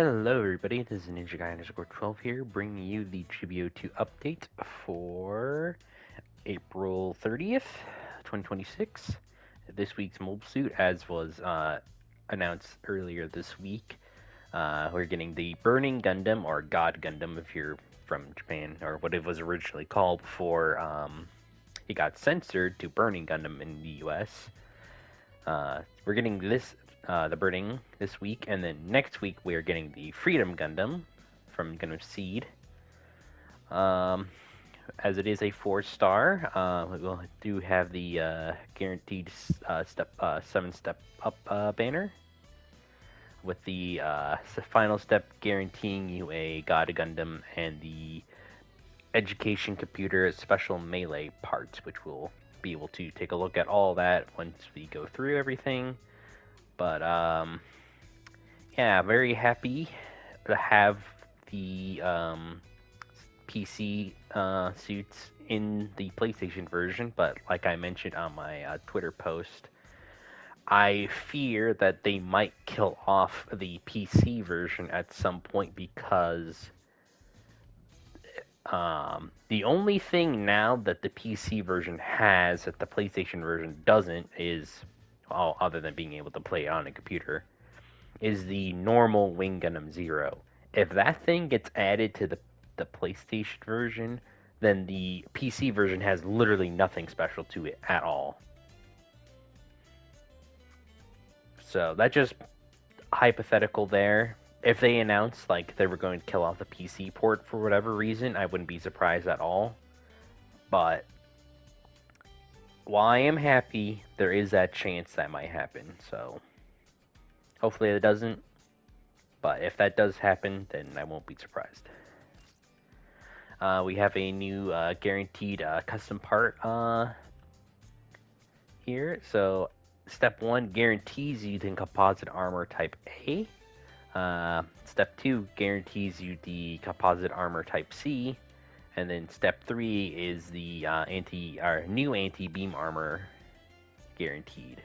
Hello everybody, this is Ninja Guy underscore 12 here, bringing you the GBO2 update for April 30th, 2026. This week's mobile suit, as was announced earlier this week, we're getting the Burning Gundam, or God Gundam if you're from Japan, or what it was originally called before it got censored to Burning Gundam in the US. We're getting the Burning this week, and then next week we are getting the Freedom Gundam from Gundam Seed. As it is a 4-star, we do have the guaranteed 7-step up banner, with the final step guaranteeing you a God Gundam and the education computer special melee parts, which we'll be able to take a look at all that once we go through everything. But yeah, very happy to have the PC suits in the PlayStation version. But like I mentioned on my Twitter post, I fear that they might kill off the PC version at some point because the only thing now that the PC version has that the PlayStation version doesn't is, well, other than being able to play it on a computer, is the normal Wing Gundam Zero. If that thing gets added to the PlayStation version, then the PC version has literally nothing special to it at all. So that's just hypothetical there. If they announced like they were going to kill off the PC port for whatever reason, I wouldn't be surprised at all. But while I am happy, there is that chance that might happen. So hopefully it doesn't. But if that does happen, then I won't be surprised. We have a new guaranteed custom part here. So step 1 guarantees you the composite armor type A. Step 2 guarantees you the composite armor type C. And then step 3 is the new anti-beam armor guaranteed,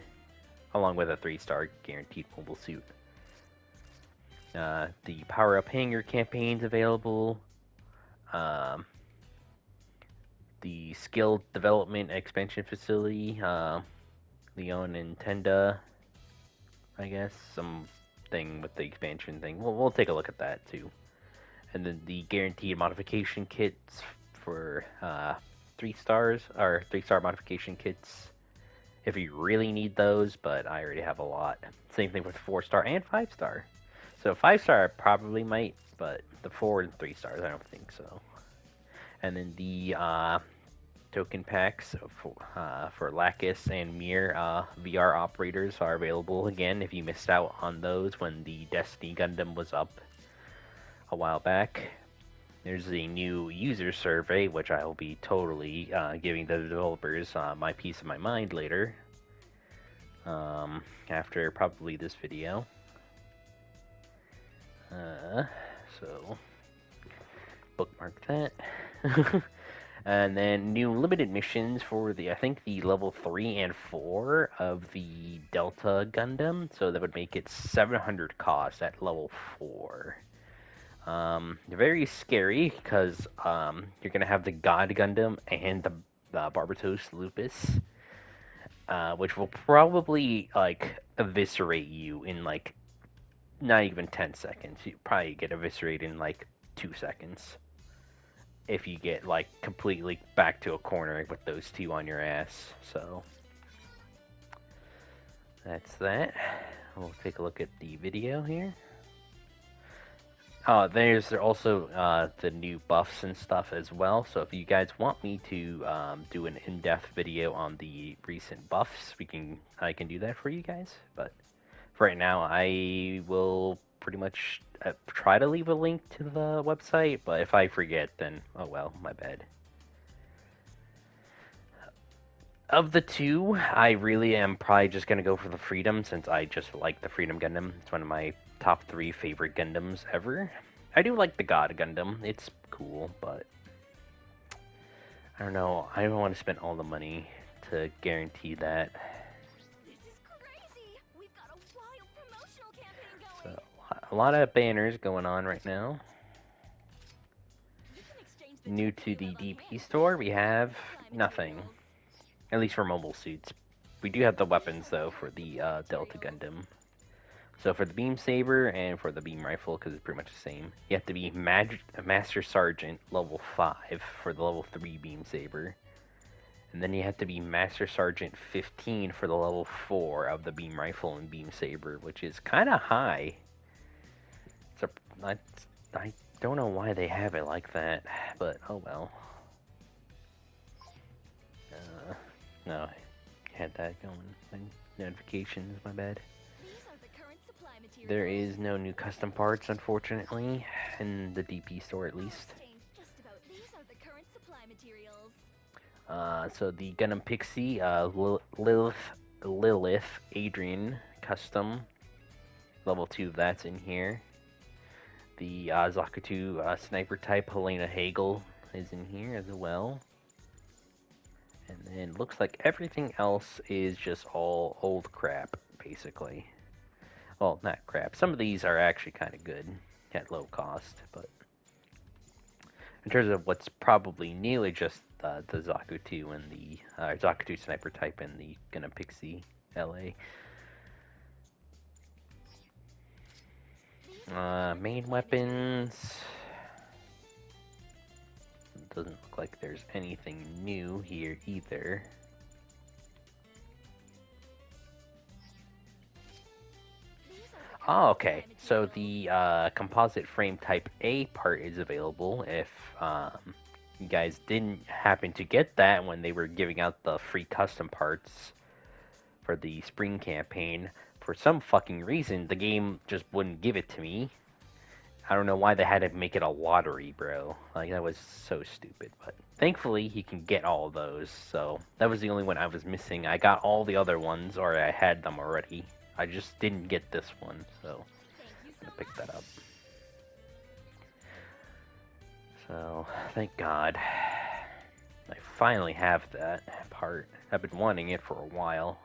along with a 3-star guaranteed mobile suit. The power-up hangar campaign's available. The skill development expansion facility, Leon and Tenda, I guess, something with the expansion thing. We'll take a look at that too. And then the guaranteed modification kits for 3 stars, or 3-star modification kits if you really need those, but I already have a lot. Same thing with 4-star and 5-star. So 5-star I probably might, but the 4 and 3 stars I don't think so. And then the token packs for Lacus and Mir VR operators are available again if you missed out on those when the Destiny Gundam was up a while back. There's a new user survey, which I will be totally giving the developers my piece of my mind later, after probably this video. So, bookmark that. And then new limited missions for I think the level 3 and 4 of the Delta Gundam. So that would make it 700 cost at level 4. Very scary because you're gonna have the God Gundam and the Barbatos Lupus, which will probably like eviscerate you in like not even 10 seconds. You probably get eviscerated in like 2 seconds if you get like completely back to a corner with those two on your ass. So that's that. We'll take a look at the video here. There's also the new buffs and stuff as well. So if you guys want me to do an in-depth video on the recent buffs, I can do that for you guys. But for right now, I will pretty much try to leave a link to the website. But if I forget, then oh well, my bad. Of the two, I really am probably just gonna go for the Freedom, since I just like the Freedom Gundam. It's one of my top 3 favorite Gundams ever. I do like the God Gundam. It's cool, but I don't know. I don't want to spend all the money to guarantee that. This is crazy! We've got a wild promotional campaign going! So, a lot of banners going on right now. New to the DP store, we have nothing. At least for mobile suits. We do have the weapons, though, for the Delta Gundam. So for the Beam Saber and for the Beam Rifle, because it's pretty much the same, you have to be Master Sergeant level 5 for the level 3 Beam Saber. And then you have to be Master Sergeant 15 for the level 4 of the Beam Rifle and Beam Saber, which is kind of high. I don't know why they have it like that, but oh well. No, I had that going. Notifications, my bad. There is no new custom parts, unfortunately, in the DP store at least. So the Gundam Pixie, Lilith, Adrian custom, level 2, that's in here. The Zakutu sniper type, Helena Hagel, is in here as well. And then looks like everything else is just all old crap, basically. Well, not crap. Some of these are actually kind of good at low cost, but in terms of what's probably new, it's just the Zakutu and the Zakutu sniper type and the Gundam Pixie LA. Main weapons. Doesn't look like there's anything new here either. Oh, okay. So the composite frame type A part is available if you guys didn't happen to get that when they were giving out the free custom parts for the spring campaign. For some fucking reason, the game just wouldn't give it to me. I don't know why they had to make it a lottery, bro. Like, that was so stupid. But thankfully, you can get all those. So that was the only one I was missing. I got all the other ones, or I had them already. I just didn't get this one, so I'm gonna pick that up. So, thank God. I finally have that part. I've been wanting it for a while.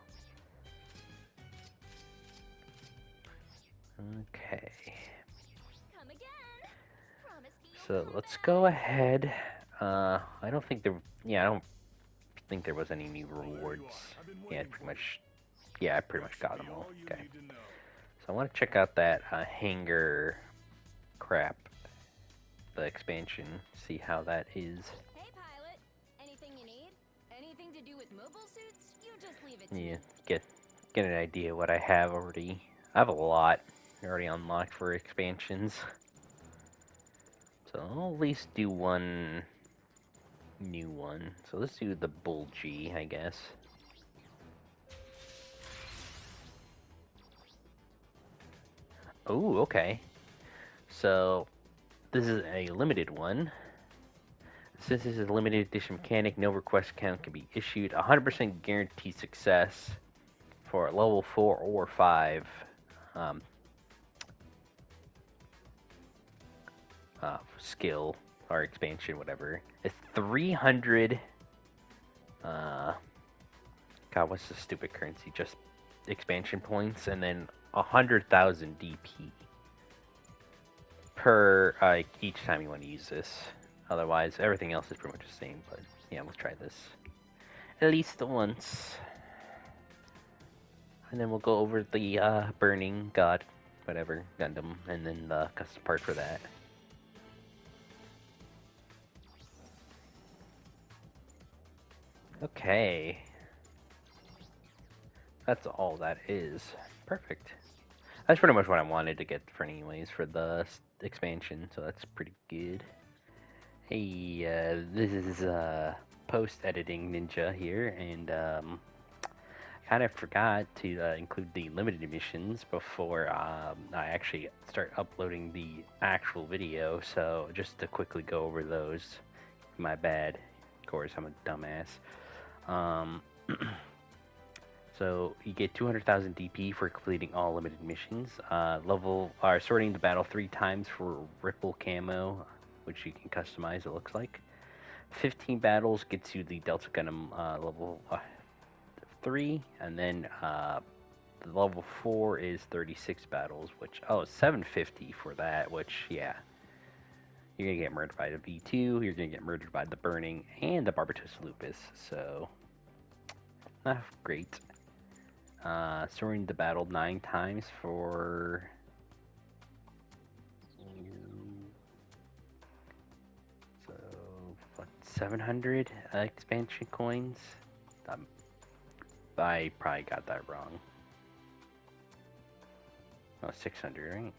Okay. So let's go ahead. I don't think there. Yeah, I don't think there was any new rewards. Yeah, I pretty much got them all. Okay. So I want to check out that hangar crap, the expansion. See how that is. Hey, pilot. Anything you need? Anything to do with mobile suits? You just leave it. Yeah, get an idea what I have already. I have a lot already unlocked for expansions. So I'll at least do one new one. So let's do the Bull G, I guess. Oh, okay. So this is a limited one. Since this is a limited edition mechanic, no request count can be issued. 100% guaranteed success for level 4 or 5 skill or expansion, whatever. It's 300. God, what's the stupid currency? Just expansion points, and then 100,000 DP per each time you want to use this. Otherwise, everything else is pretty much the same. But yeah, let's try this at least once, and then we'll go over the Burning God, whatever Gundam, and then the custom part for that. Okay. That's all that is. Perfect. That's pretty much what I wanted to get for anyways for the expansion, so that's pretty good. Hey, this is post-editing ninja here, and kind of forgot to include the limited editions before I actually start uploading the actual video, so just to quickly go over those. My bad. Of course, I'm a dumbass. So you get 200,000 DP for completing all limited missions. Sorting the battle 3 times for Ripple camo, which you can customize, it looks like. 15 battles gets you the Delta Gundam level 3, and then The level 4 is 36 battles, which, oh, 750 for that, which, yeah. You're gonna get murdered by the V2, you're gonna get murdered by the Burning, and the Barbatos Lupus, so not great. Soaring the battle 9 times for... So, what, 700 expansion coins? Um, I probably got that wrong. Oh, 600, right?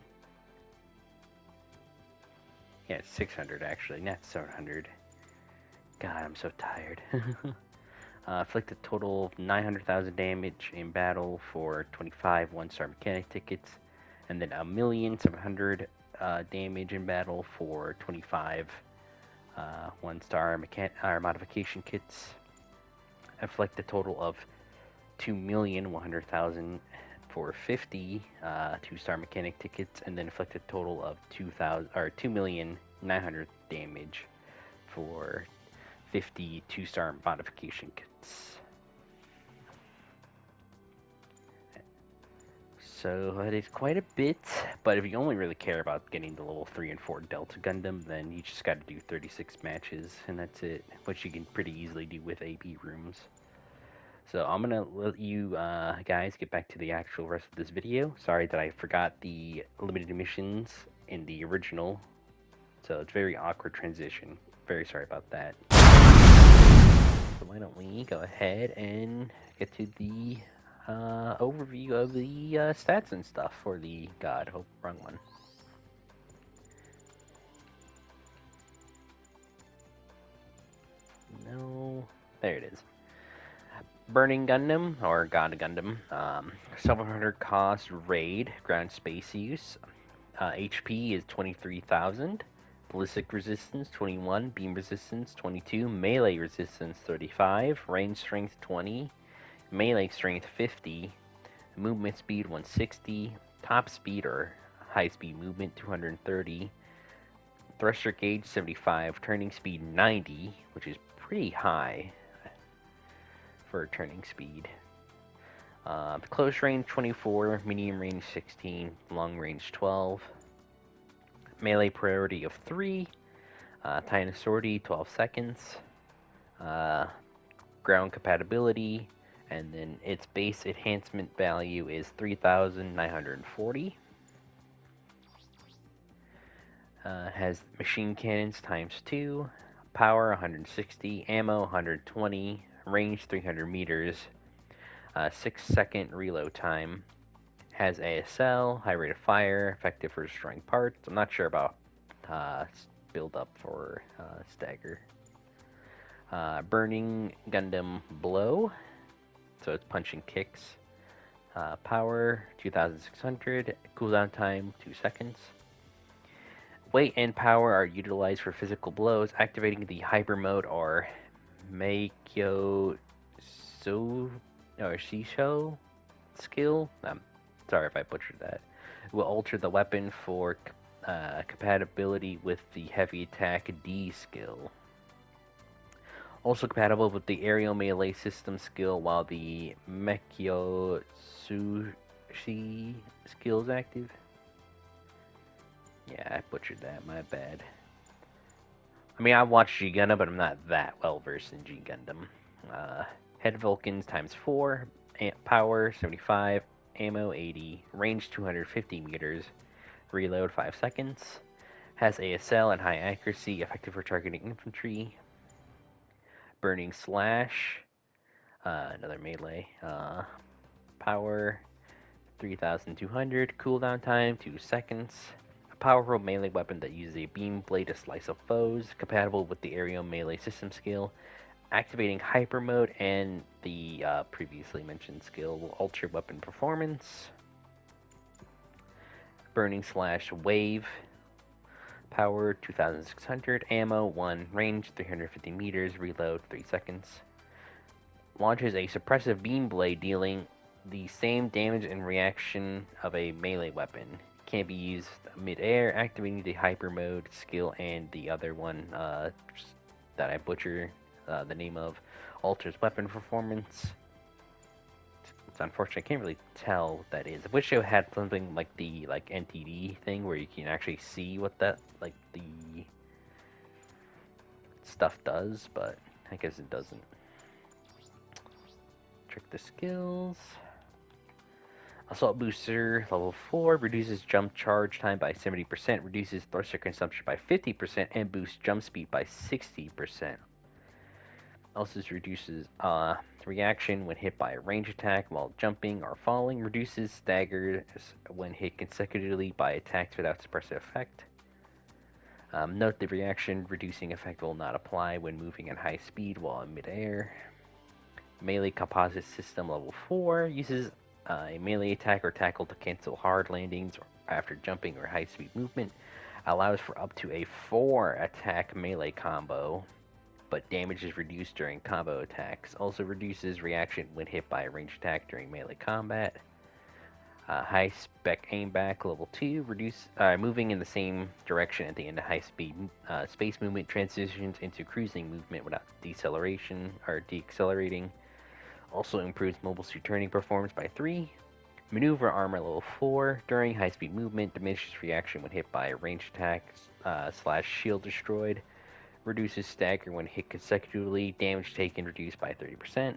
Yeah, it's 600 actually, not 700. God, I'm so tired. Inflict a total of 900,000 damage in battle for 25 one-star mechanic tickets, and then 1,700,000 damage in battle for 25 one-star modification kits. Inflict a total of 2,100,000 for 50 two-star mechanic tickets, and then inflict a total of 2,900,000 damage for 50 two-star modification kits. So that is quite a bit, but if you only really care about getting the level 3 and 4 Delta Gundam, then you just gotta do 36 matches, and that's it, which you can pretty easily do with AP rooms. So I'm gonna let you guys get back to the actual rest of this video. Sorry that I forgot the limited missions in the original, so it's a very awkward transition. Very sorry about that. So why don't we go ahead and get to the overview of the stats and stuff for the God. Oh, wrong one. No, there it is. Burning Gundam, or God Gundam, 700 cost raid, ground space use. HP is 23,000. Ballistic resistance 21, beam resistance 22, melee resistance 35, range strength 20, melee strength 50, movement speed 160, top speed or high speed movement 230, thruster gauge 75, turning speed 90, which is pretty high for turning speed. Close range 24, medium range 16, long range 12, melee priority of 3, Titan Authority 12 seconds, ground compatibility, and then its base enhancement value is 3,940. Has machine cannons times 2, power 160, ammo 120, range 300 meters, 6-second reload time. Has ASL, high rate of fire, effective for destroying parts. I'm not sure about build up for stagger. Burning Gundam Blow, so it's punching kicks. Power 2,600, cooldown time 2 seconds. Weight and power are utilized for physical blows. Activating the hyper mode or Meikyo or Shisho skill. I'm sorry if I butchered that. Will alter the weapon for compatibility with the heavy attack D skill. Also compatible with the aerial melee system skill while the Meikyo Sushi skill is active. Yeah, I butchered that, my bad. I mean, I watched G Gundam, but I'm not that well versed in G Gundam. Head Vulcans times 4, power 75, ammo 80, range 250 meters, reload 5 seconds. Has ASL and high accuracy, effective for targeting infantry. Burning Slash, another melee. Power 3,200, cooldown time 2 seconds. A powerful melee weapon that uses a beam blade to slice up foes, compatible with the aerial melee system skill. Activating hyper mode and the previously mentioned skill will alter weapon performance. Burning Slash Wave, power 2,600, ammo 1, range 350 meters, reload 3 seconds. Launches a suppressive beam blade dealing the same damage and reaction of a melee weapon. Can be used mid-air, activating the hyper mode skill, and the other one that I butcher the name of alters weapon performance. It's unfortunate. I can't really tell what that is. I wish it had something like the NTD thing where you can actually see what that the stuff does, but I guess it doesn't. Check the skills. Assault Booster level 4 reduces jump charge time by 70%, reduces thruster consumption by 50%, and boosts jump speed by 60%. Also reduces reaction when hit by a range attack while jumping or falling, reduces staggers when hit consecutively by attacks without suppressive effect. Note the reaction reducing effect will not apply when moving at high speed while in midair. Melee Composite System level 4 uses a melee attack or tackle to cancel hard landings after jumping or high speed movement. Allows for up to a 4 attack melee combo, but damage is reduced during combo attacks. Also reduces reaction when hit by a ranged attack during melee combat. High spec aim back level 2 moving in the same direction at the end of high speed space movement transitions into cruising movement without deceleration or deaccelerating. Also improves mobile suit turning performance by 3. Maneuver armor level 4 during high speed movement diminishes reaction when hit by a ranged attack / shield destroyed. Reduces stagger when hit consecutively. Damage taken reduced by 30%.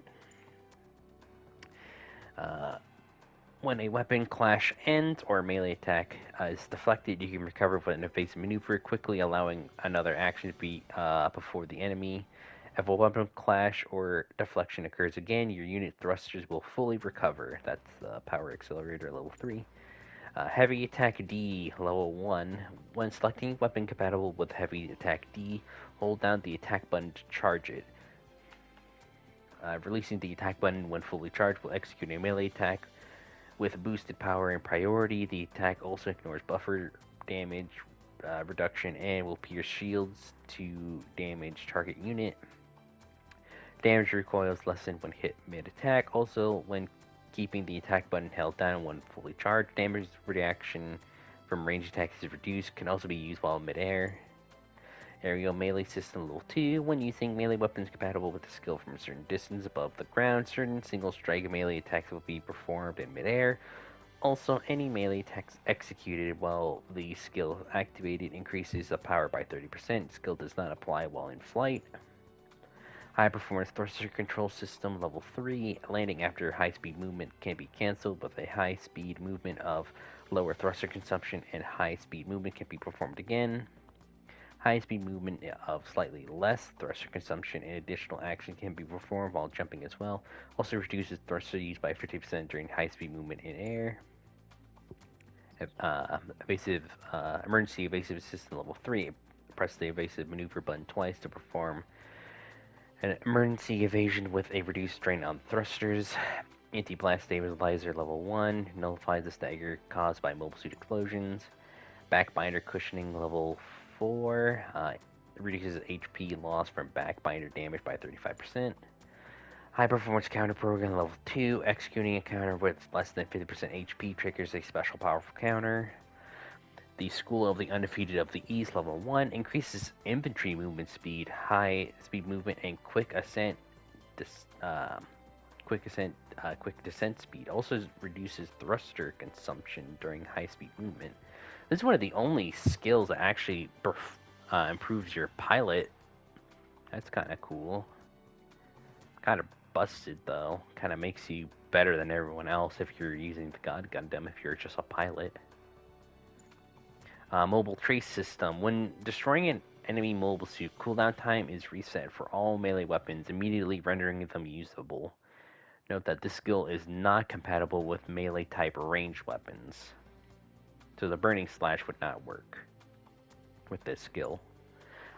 When a weapon clash ends or a melee attack is deflected, you can recover with an evasive maneuver, quickly allowing another action to be before the enemy. If a weapon clash or deflection occurs again, your unit thrusters will fully recover. That's Power Accelerator level 3. Heavy Attack D level 1. When selecting weapon compatible with Heavy Attack D, hold down the attack button to charge it. Releasing the attack button when fully charged will execute a melee attack with boosted power and priority. The attack also ignores buffer damage reduction and will pierce shields to damage target unit. Damage recoil is lessened when hit mid-attack. Also, when keeping the attack button held down when fully charged, damage reaction from range attacks is reduced. Can also be used while mid-air. Aerial Melee System Level 2. When using melee weapons compatible with the skill from a certain distance above the ground, certain single-strike melee attacks will be performed in mid-air. Also, any melee attacks executed while the skill is activated increases the power by 30%. Skill does not apply while in flight. High Performance Thruster Control System Level 3. Landing after high-speed movement can be cancelled, with a high-speed movement of lower thruster consumption and high-speed movement can be performed again. High-speed movement of slightly less thruster consumption and additional action can be performed while jumping as well. Also reduces thruster use by 50% during high-speed movement in air. Emergency Evasive Assistant Level 3. Press the evasive maneuver button twice to perform an emergency evasion with a reduced strain on thrusters. Anti-blast stabilizer level 1 nullifies the stagger caused by mobile suit explosions. Backbinder cushioning level 4 reduces HP loss from backbinder damage by 35%. High performance counter program level 2. Executing a counter with less than 50% HP triggers a special powerful counter. The School of the Undefeated of the East level 1 increases infantry movement speed, high speed movement, and quick ascent. Quick descent speed. Also reduces thruster consumption during high speed movement. This is one of the only skills that actually improves your pilot. That's kind of cool. Kind of busted though. Kind of makes you better than everyone else if you're using the God Gundam. If you're just a pilot. Mobile trace system. When destroying an enemy mobile suit, cooldown time is reset for all melee weapons, immediately rendering them usable. Note that this skill is not compatible with melee type ranged weapons. So the burning slash would not work with this skill.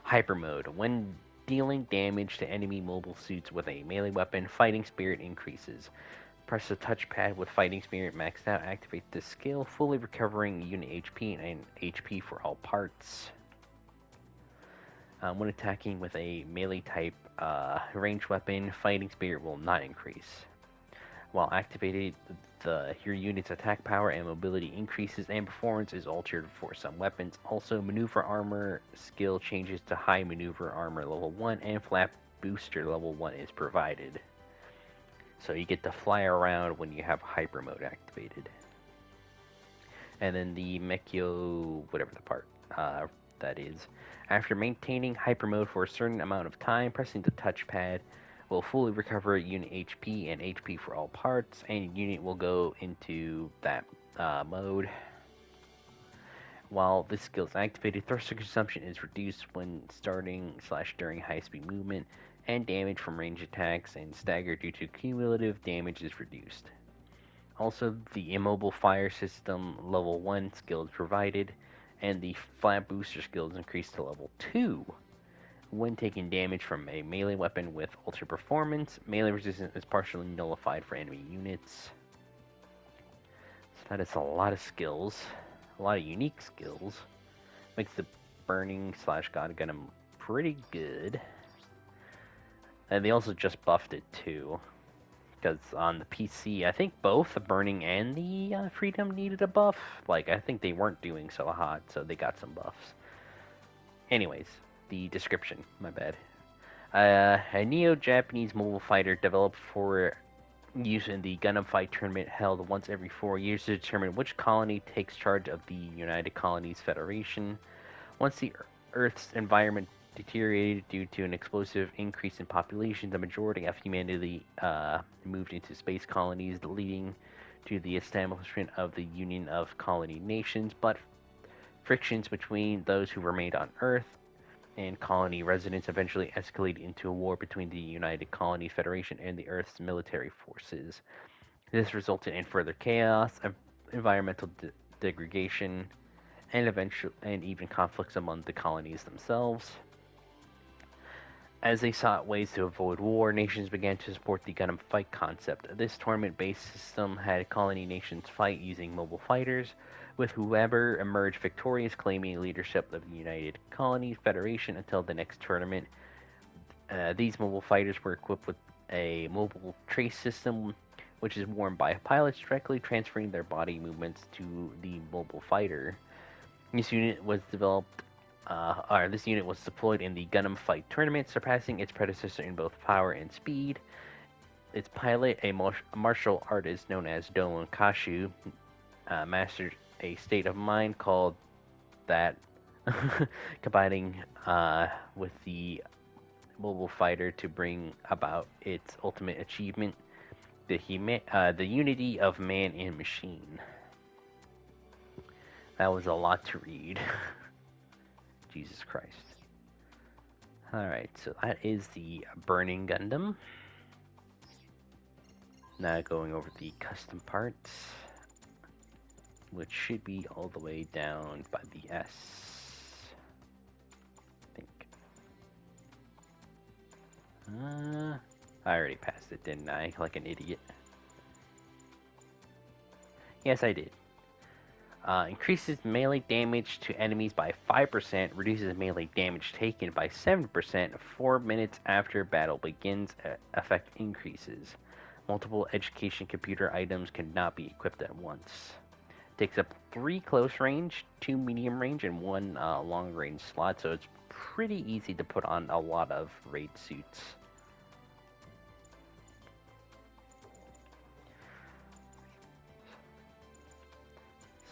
Hyper mode. When dealing damage to enemy mobile suits with a melee weapon, fighting spirit increases. Press the touchpad with Fighting Spirit maxed out. Activate this skill, fully recovering unit HP and HP for all parts. When attacking with a melee type ranged weapon, Fighting Spirit will not increase. While activated, your unit's attack power and mobility increases, and performance is altered for some weapons. Also, Maneuver Armor skill changes to High Maneuver Armor level 1, and Flap Booster level 1 is provided. So you get to fly around when you have hyper mode activated. And then the Mechio, whatever the part that is. After maintaining hyper mode for a certain amount of time, pressing the touchpad will fully recover unit HP and HP for all parts, and unit will go into that mode. While this skill is activated, thruster consumption is reduced when starting/during high-speed movement, and damage from range attacks and stagger due to cumulative damage is reduced. Also, the immobile fire system level 1 skill is provided, and the flat booster skill is increased to level 2. When taking damage from a melee weapon with ultra performance, melee resistance is partially nullified for enemy units. So that is a lot of skills, a lot of unique skills. Makes the burning/god Gundam pretty good. And they also just buffed it too. Because on the PC, I think both the burning and the freedom needed a buff. Like, I think they weren't doing so hot, so they got some buffs. Anyways, the description, my bad. A Neo-Japanese mobile fighter developed for use in the Gundam Fight tournament held once every 4 years to determine which colony takes charge of the United Colonies Federation. Once the Earth's environment deteriorated due to an explosive increase in population, the majority of humanity moved into space colonies, leading to the establishment of the Union of Colony Nations, but frictions between those who remained on Earth and colony residents eventually escalated into a war between the United Colony Federation and the Earth's military forces. This resulted in further chaos, environmental degradation, and even conflicts among the colonies themselves. As they sought ways to avoid war, nations began to support the Gundam Fight concept. This tournament-based system had colony nations fight using mobile fighters, with whoever emerged victorious claiming leadership of the United Colony Federation until the next tournament. These mobile fighters were equipped with a mobile trace system, which is worn by pilots directly transferring their body movements to the mobile fighter. This unit was deployed in the Gundam Fight tournament, surpassing its predecessor in both power and speed. Its pilot, a martial artist known as Doan Kashu, mastered a state of mind called that, combining with the mobile fighter to bring about its ultimate achievement, the unity of man and machine. That was a lot to read. Jesus Christ. Alright, so that is the Burning Gundam. Now going over the custom parts, which should be all the way down by the S, I think. I already passed it, didn't I? Like an idiot. Yes, I did. Increases melee damage to enemies by 5%, reduces melee damage taken by 7%, 4 minutes after battle begins, effect increases. Multiple education computer items cannot be equipped at once. Takes up 3 close range, 2 medium range, and 1 long range slot, so it's pretty easy to put on a lot of raid suits.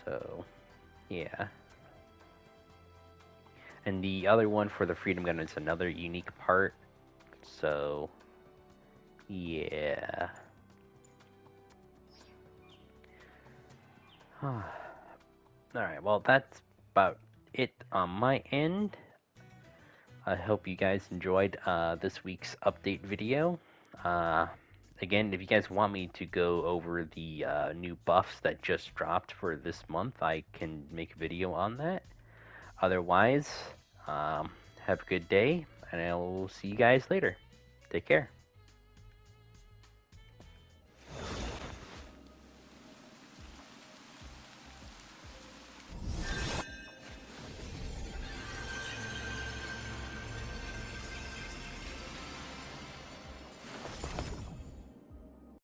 So, yeah. And the other one for the Freedom Gun is another unique part. So, yeah. Alright, well, that's about it on my end. I hope you guys enjoyed this week's update video. Again, if you guys want me to go over the new buffs that just dropped for this month, I can make a video on that. Otherwise, have a good day, and I will see you guys later. Take care.